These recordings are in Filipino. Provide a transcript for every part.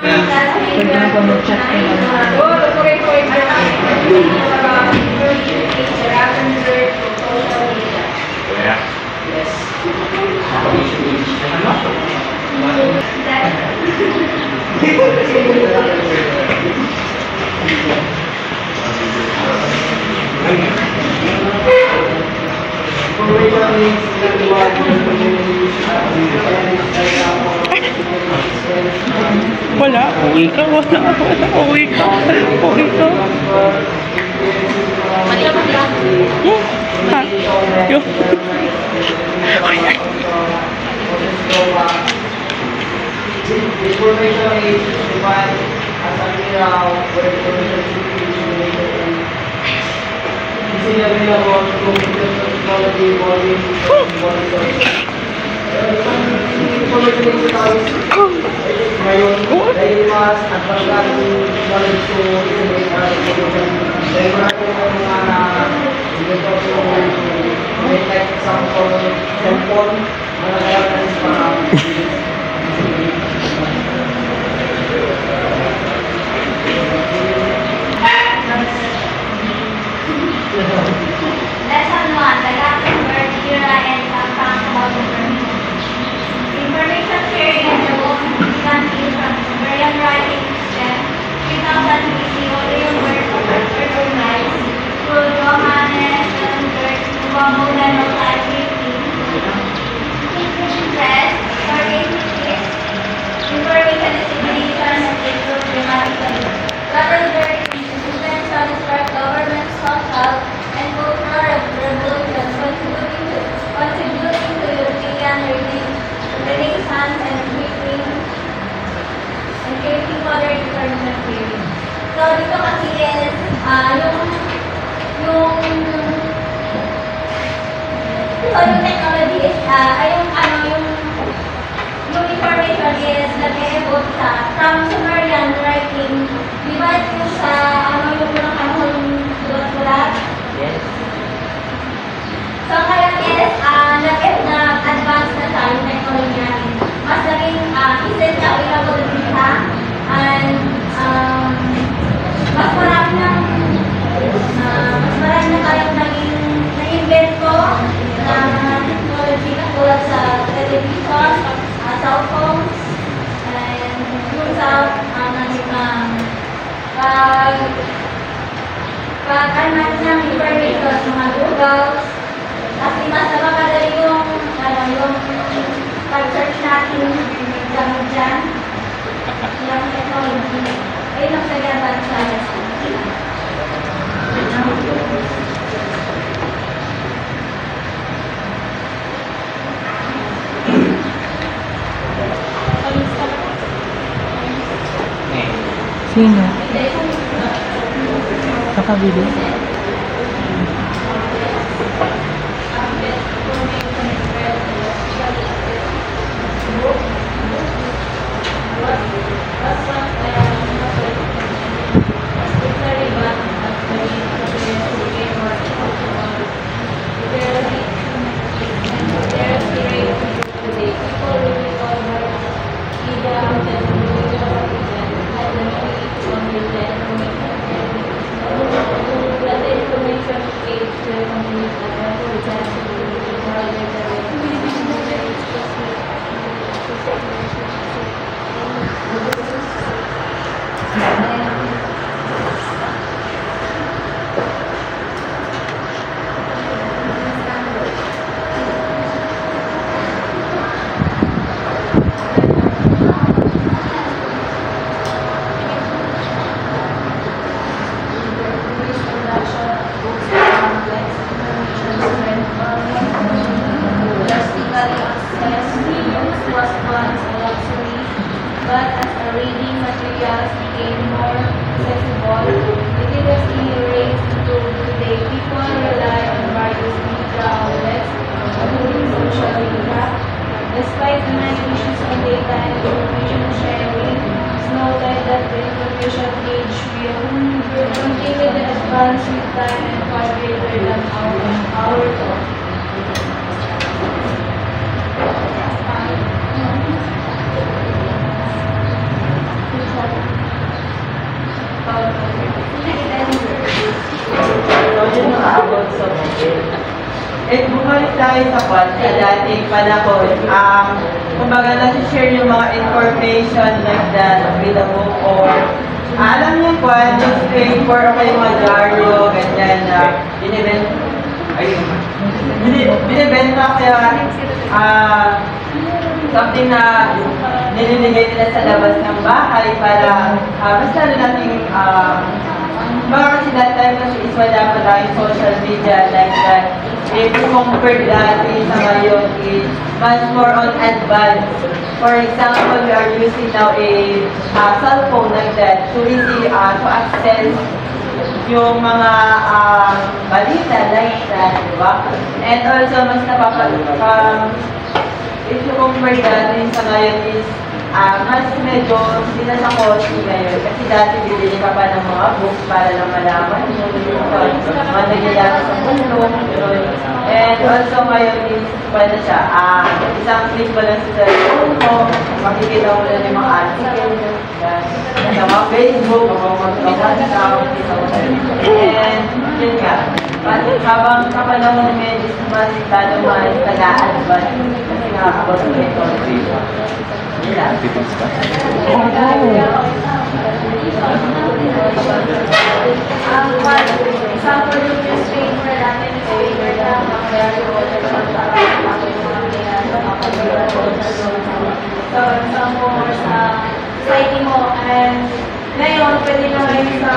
Pwede na po mag-chat kayo. Wala, uwi ka, wala, uwi ka, uwi ka. Ha? Yung... Ngayon, dahil mas at pagkaling knowledge to dahil marami ng mga dito po may like example cellphone mga kailangan para Lesson 1, the captain word era and facts about information sharing and development countries from Sumerian writing system 3000 BC Orion word organized through Johannes to a modern of typewriting. Press, certificates, information dissemination and improved dramatically. Rather institutions satisfied government, social, and cultural revolutions contributing to European Renaissance and creating modern information theory. So dito kasi is yung technology is yung information is nag-evolve from Sumerian writing. Di ba yung sa yung unang panahon sulat-sulat? Yes. So ngayon is nag-advance na siya yung technology natin. Mas naging easy siya available din siya. And mas marami na tayong na-invento na technology katulad sa television, cell phones, and yung sa pag-anak ng information, mga Google, kasi mas napapadali yung pag-search natin gamit dyan. Yung technology. Ayun ang kagaban sa Sino? Nakabili? Despite the many issues on data and information sharing, it's noted that the information age will continue to advance with time and far greater than our thought. bumalik tayo sa dating panahon, kumbaga nasi-share yung mga information like that with a book or alam niyo po, newspaper o kayo mga dyaryo, ganyan na binibenta kaya something na nililigay nila sa labas ng bahay para basta na natin mga kasi that time kasi is wala pa tayong social media like that. If you compare dati sa ngayon is much more on advanced. For example, we are using now a cell phone like that to easy to access yung mga balita like that, di ba? And also, mas if you compare dati sa ngayon is mas medyo hindi na sa costly ngayon. Kasi dati bibili ka pa ng mga books para lang malaman yung mga nangyayari sa mundo. And also ngayon is pwede siya. Isang click mo lang sa cellphone mo, makikita mo lang yung mga article sa mga Facebook, mag-WhatsApp, and yun nga. Habang kapanahon ngayon is mas lalo mas nag-a-advance kasi nga about sa information. Example yung newspaper natin, newspaper na sa society mo, and ngayon pwede na rin sa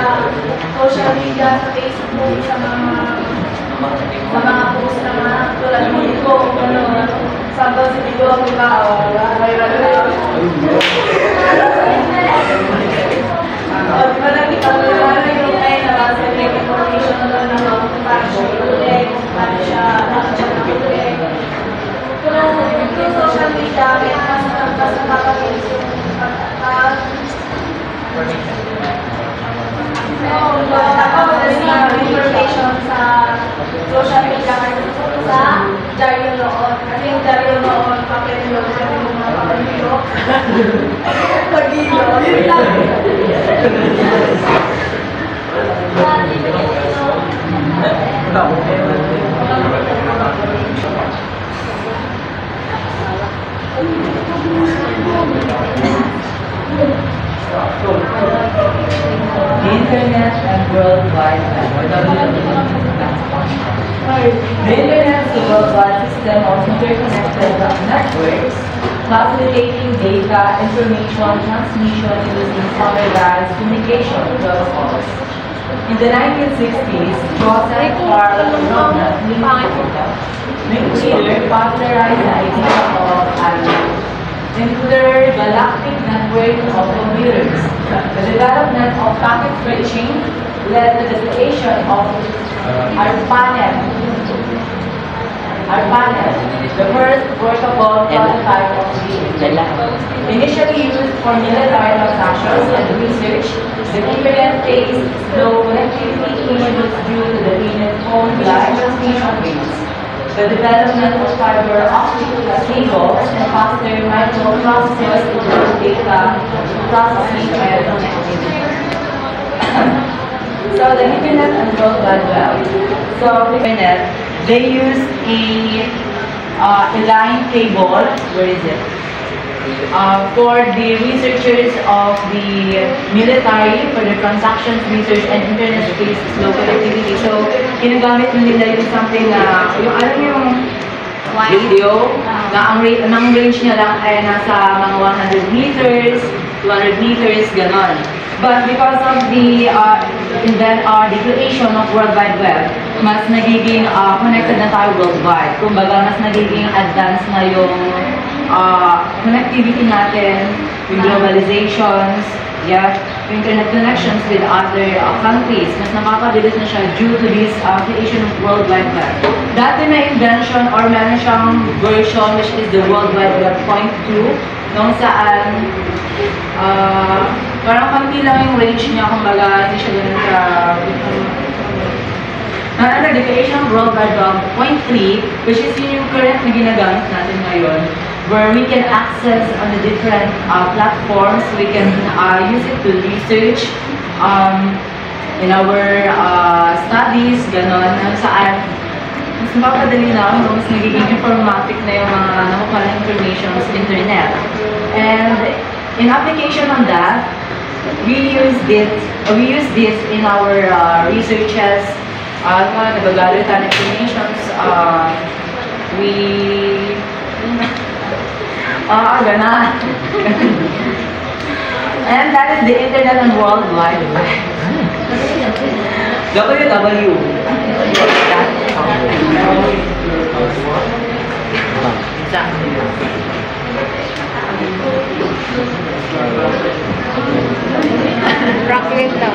social media, sa Facebook, sa mga post na mga tulad mo dito, sample si Bigo, diba, o diba nakita mo yung ngayon na ba sa may information na doon na kung paano siya iulit, kung paano siya nakulit. Kung social media, kaya mas nakakabilis yung information sa social media kasi sa dyaryo noon. Kasi yung dyaryo noon, papelilo, kasi yung mga papelilo. Pag-ilo. Yun lang. The Internet and World Wide Web, or The Internet is a worldwide system of interconnected networks facilitating data, information, transmission using standardized communication protocols. In the 1960s, Joseph Carl Linkleader popularized the idea of an intergalactic network of computers. The development of packet switching led to the creation of ARPANET, the first workable prototype of the Internet. Initially used for military transactions and research, the Internet faced slow connectivity issues due to the phone-like transmission rates. The development of fiber optic cables and faster microprocessors improved data processing and connectivity. So the Internet and World Wide Web. So the Internet, they use a line cable. Where is it? For the researchers of the military, for the transactions research and internet-based slow connectivity. So, ginagamit nila yung something na, yung alam yung radio, na ang range niya lang ay nasa mga 100 meters, 200 meters, ganon. But because of the creation of World Wide Web, mas nagiging connected na tayo worldwide. Kumbaga, mas nagiging advanced na yung connectivity natin, yung globalizations, yung internet connections with other countries. Mas napapabilis na siya due to this creation of World Wide Web. Dati may invention or meron siyang version which is the World Wide Web .2, nung saan parang konti lang yung range niya, kumbaga hindi siya ganun ka under the creation of World Wide Web .3, which is yung current na ginagamit natin ngayon, where we can access on the different platforms. We can use it to research in our studies, ganon, saan mas mapadali na, mas nagiging informatic na yung mga nakukuha ng information sa internet. And in application on that, we use this in our researches. Mga nagagather tayo ng informations. Gana. And that is the Internet and World Wide Web. WW. Rocket daw.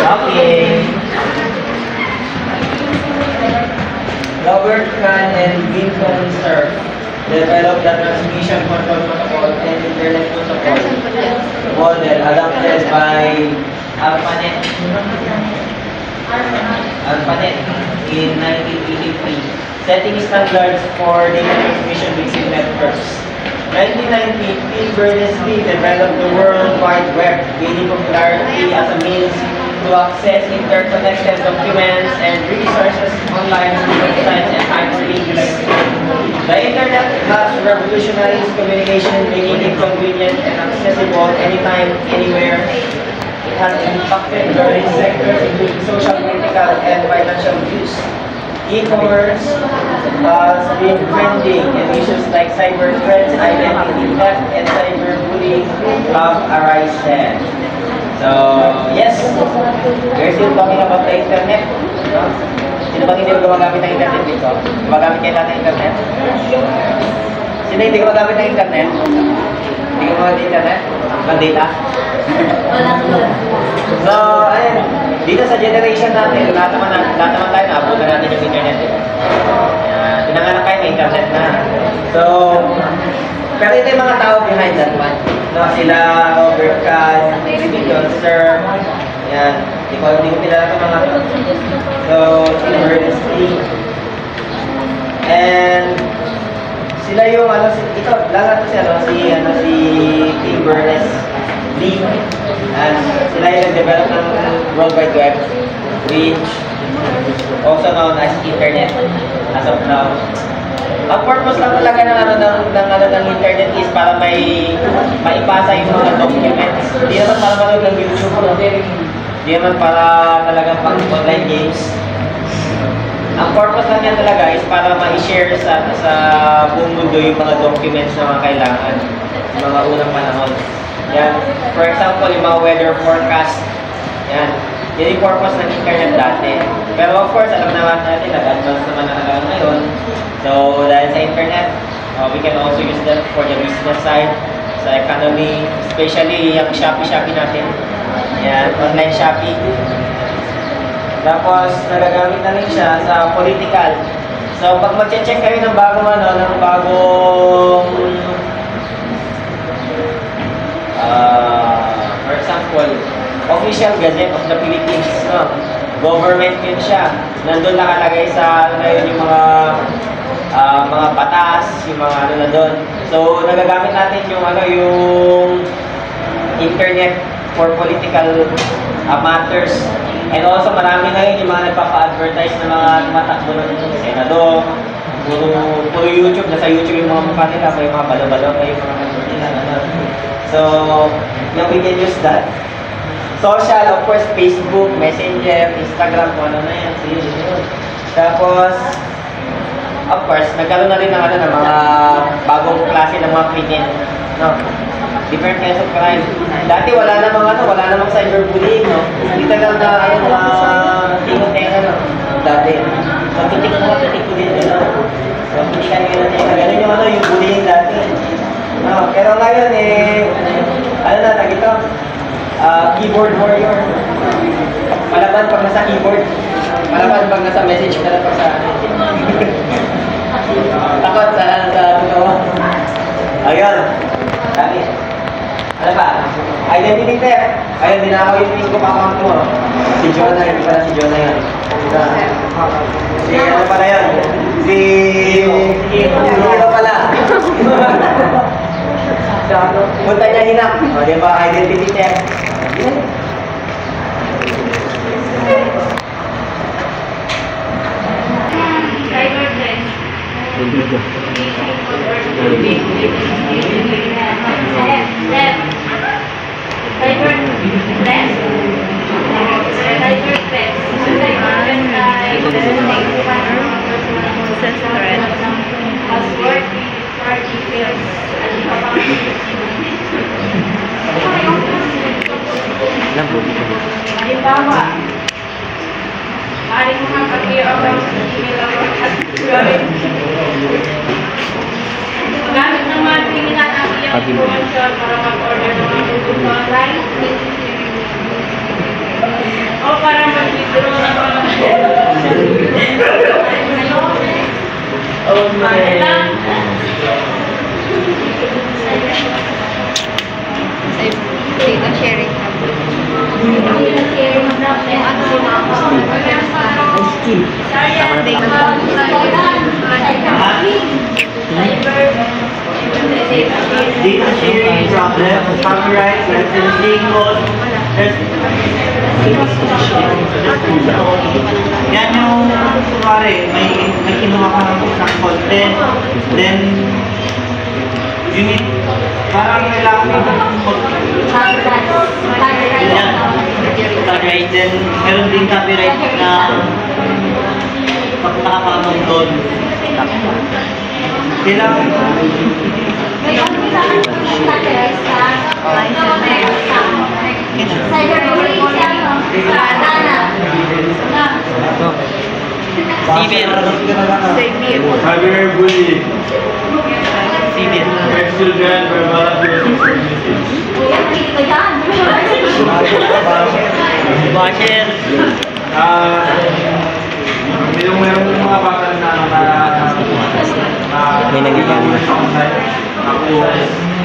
Okay. Robert Kahn and Vinton Cerf developed the transmission control protocol and internet protocol model adopted by ARPANET in 1983, setting standards for data transmission between networks. 1990, Tim Berners-Lee developed the World Wide Web, gaining popularity as a means to access interconnected documents and resources online through websites and hyperlinks. The Internet has revolutionized communication, making it convenient and accessible anytime, anywhere. It has impacted various sectors including social, political, and financial use. E-commerce has been trending, and issues like cyber threats, identity theft, and cyberbullying have arisen. So, yes, we're still talking about the internet. No? Sino bang hindi gumagamit ng internet dito? Gumagamit kayo lahat ng internet? Sino hindi gumagamit ng internet? Hindi gumagamit ng internet? Ng data? So, ayun. Dito sa generation natin, lahat naman tayo naabutan natin yung internet. Pinanganak kayo may internet na. So, pero ito yung mga tao behind that one. No, sila Robert Kahn, si Vinton Cerf, yan. Hindi ko pinala ito mga. So, Tim Berners-Lee. And sila yung ito, lahat si Tim Berners-Lee. And sila yung nag-develop ng World Wide Web, which also known as Internet as of now. Ang purpose lang talaga ng internet is para maipasa yung mga documents. Hindi naman para manood ng YouTube. Hindi naman para talagang pang-online games. Ang purpose lang yan talaga is para ma-share sa buong mundo yung mga documents na mga kailangan sa mga unang panahon. Yan. For example, yung mga weather forecast. Yan. Yan yung purpose ng internet dati. Pero of course, alam naman natin, nag-advance naman na hanggang ngayon. So, dahil sa internet, we can also use that for the business side, sa economy, especially yung Shopee natin. Yan, online Shopee. Tapos, nagagamit na rin siya sa political. So, pag mag-check kayo ng bagong for example, Official Gazette of the Philippines, no? Government yun siya. Nandun nakalagay sa yung mga batas, yung mga na doon. So, nagagamit natin yung internet for political matters. And also, marami ngayon yung mga nagpapa-advertise na mga tumatakbo ng senador. Puro YouTube, nasa YouTube yung mga mukha nila, may mga balo-balo, may mga nandun nila. So, we can use that. Social, of course, Facebook, Messenger, Instagram, kung ano na yan. Tapos, of course, nagkaroon na rin ng mga bagong klase ng mga krimen. No? Different kinds of crime. Dati wala namang cyberbullying, no? Hindi talagang tingo-tenga, no? Dati. So, pitik ko din, no? So, pitikan nyo na tenga. Ganun yung bullying dati. No? Pero ngayon, keyboard warrior. Palaban pag nasa keyboard. Palaban pag nasa message ka lang pag sa takot sa totoo. Ayun. Dami. Ano ba? Identity theft. Ayun, dinakaw yung Facebook account mo. Si Jonah, hindi pala si Jonah yun. Si ano pala yun? Si Hero pala. Punta niya hinak. O, diba? Identity theft. Halimbawa, maaari mo nga pag-clear ang email account at gamit naman pingilan ang iyong information para mag-order ng mga produkto online o para mag-withdraw ng mga data sharing. Data sharing problem, copyright, licensing code, yan yung, kumari, may kinuha ka ng isang content, then, you need, parang kailangan copyright, then, meron din copyright na pag nakakamang doon, kailangan, Cyberbullying. Children, verbal abuse, basher, yung meron yung mga bata na may nagiging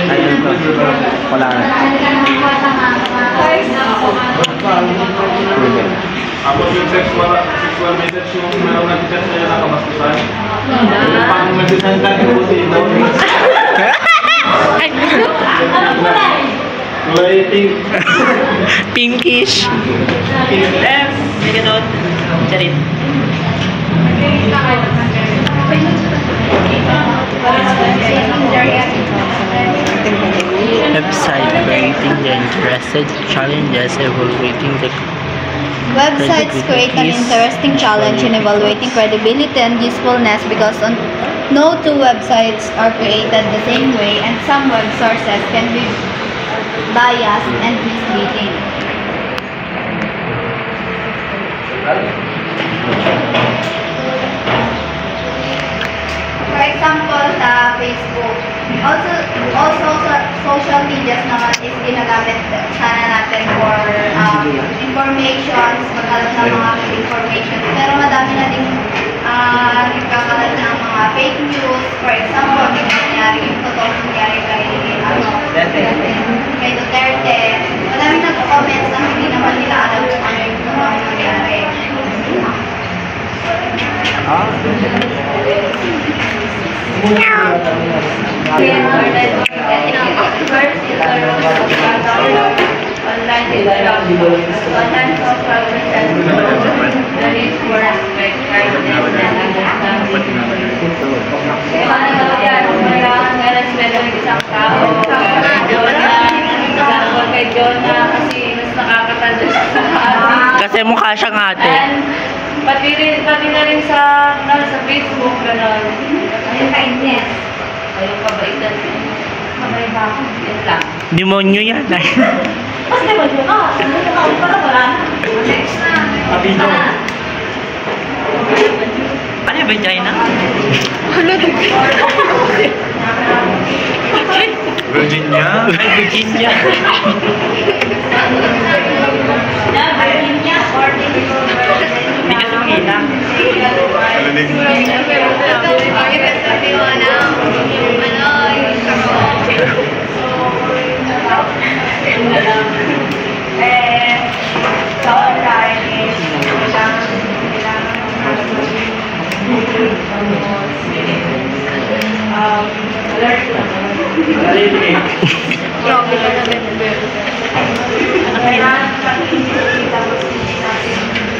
ayun to, wala na. Tapos yung sexual message yung meron nag-chat na yung nakamastusan. Pang nag-send yung buti daw. Waiting. Pinkish. Sige doon, charit. Website creating the interested challenges evaluating the Websites create an interesting challenge in evaluating credibility and usefulness because no two websites are created the same way and some web sources can be biased and misleading. For example, sa Facebook, also sa social medias naman is ginagamit sana natin for informations, magkalat ng mga information. Pero madami na din nagkakalat ng mga fake news. For example, may nangyari yung totoo nangyari kay Duterte. Madami nag-comments na hindi naman nila alam kung ano yung totoo nangyari. kasi mukha siyang ate. Pati na rin sa Facebook, gano'n. Ayun kindness. Ayun kabaitan. Kabay ba ako? Yan lang. Demonyo yan. Mas demonyo ka. Demonyo ka. Para wala na. Next na. Abino. Ano yung vagina? Virginia. Ay, Virginia. Hindi kasi makita.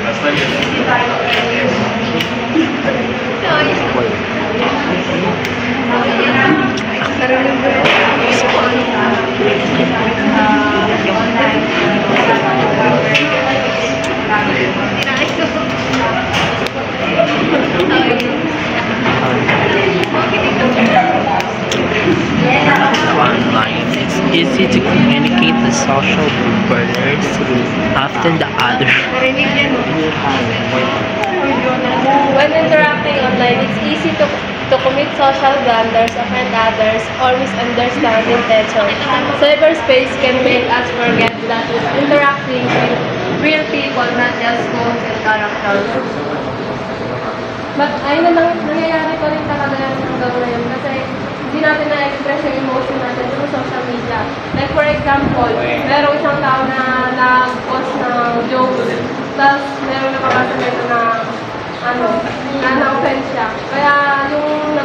Basta yun. easy to communicate with social borders, often the other. When interacting online, it's easy to commit social blunders, offend others, or misunderstand intentions. Cyberspace can make us forget that we're interacting with real people, not just codes and characters. But ayun na nangyayari pa rin talaga yung hanggang ngayon kasi hindi natin na-express yung emotion natin through social media. Like for example, merong isang tao na nag-post ng jokes, tapos merong nakabasa nito na na-offend siya. Kaya yung